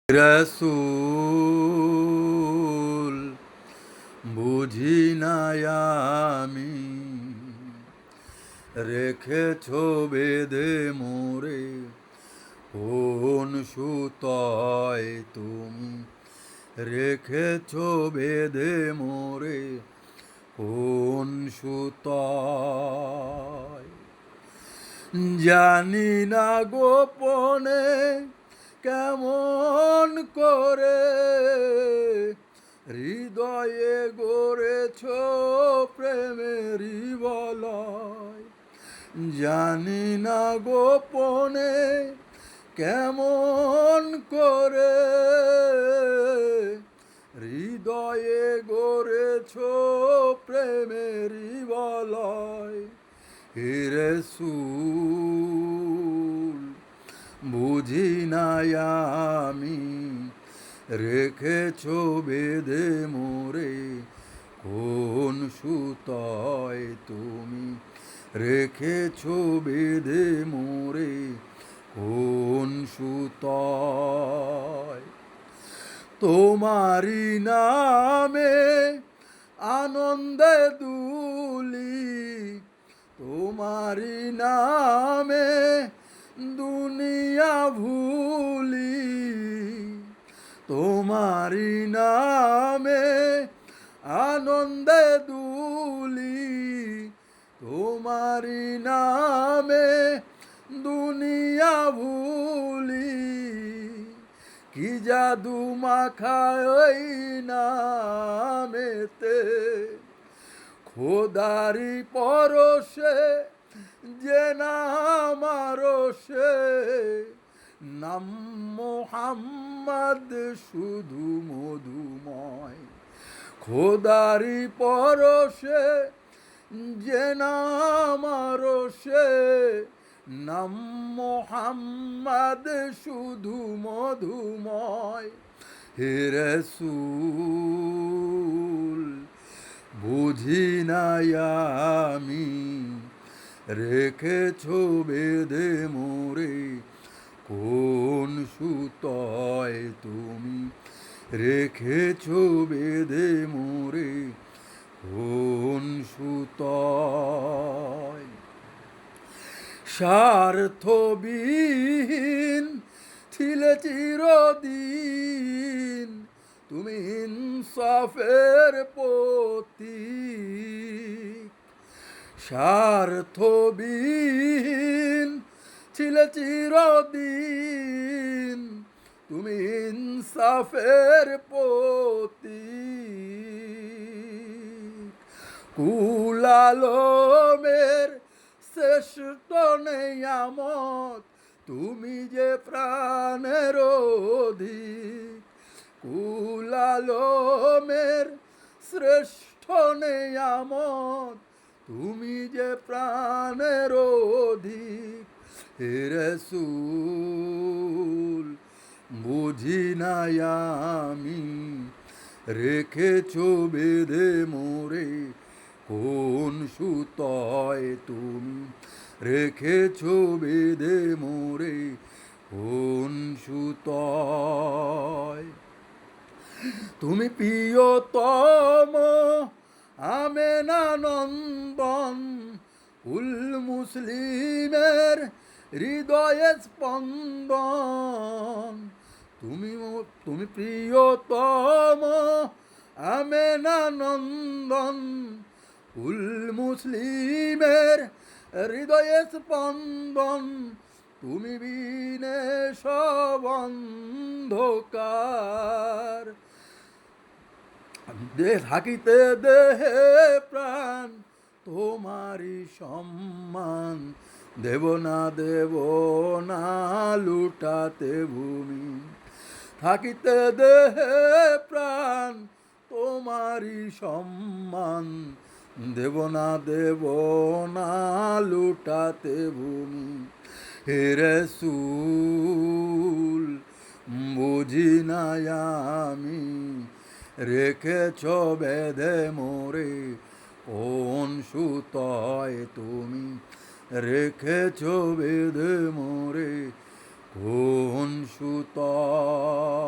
রসূল বুঝি না আমি রেখেছ বেঁধে মোরে কোন সুতোয় তুমি রেখেছ বেঁধে মোরে কোন সুতোয় জানি না গোপনে কেমন করে হৃদয়ে গড়েছ প্রেমেরই বলয় জানি না গোপনে কেমন করে হৃদয়ে গড়েছ প্রেমেরই বলয় হে রাসূল বুঝি না আমি রেখেছ বেঁধে মোরে কোন সুতোয় তুমি রেখেছ বেঁধে মোরে কোন সুতোয় তোমারি নামে আনন্দে দুলি তোমারি নামে দুনিয়া ভুলি তোমারি নামে আনন্দে দুলি তোমারি নামে দুনিয়া ভুলি কি জাদু মাখায় ওই নামেতে খোদারি পরশে যে নাম আরশে নাম মোহাম্মদ শুধু মধুময় খোদারি পরশে যে নাম আরশে নাম মোহাম্মদ শুধু মধুময় হে রাসূল বুঝি না আমি রেখেছ বেঁধে মোরে কোন সুতোয় তুমি রেখেছ বেঁধে মোরে কোন সুতোয় স্বার্থবিহীন ছিলে চিরদিন তুমি ইনসাফের প্রতীক স্বার্থবিহীন ছিলে চিরদিন তুমি ইনসাফের প্রতীক কুল আলমের শ্রেষ্ঠ নেয়ামত তুমি যে প্রাণের অধিক কুল আলমের শ্রেষ্ঠ নেয়ামত তুমি যে প্রাণের অধিক হে রাসূল বুঝি না আমি রেখেছ বেঁধে মোরে কোন সুতোয় তুমি রেখেছ বেঁধে মোরে কোন সুতোয় তুমি প্রিয়তম আমেনা নন্দন কুল মুসলিমের হৃদয়ে স্পন্দন তুমি প্রিয়তম আমেনা নন্দন কুল মুসলিমের হৃদয়ে স্পন্দন তুমি বিনে সব অন্ধকার থাকিতে দেহে প্রাণ তোমারি সম্মান দেব না লুটাতে ভূমি থাকিতে দেহে প্রাণ তোমারি সম্মান দেব না লুটাতে ভূমি হে রাসূল বুঝি না আমি রেখেছ বেঁধে মোরে কোন সুতোয় তুমি রেখেছ বেঁধে মোরে কোন সুতোয়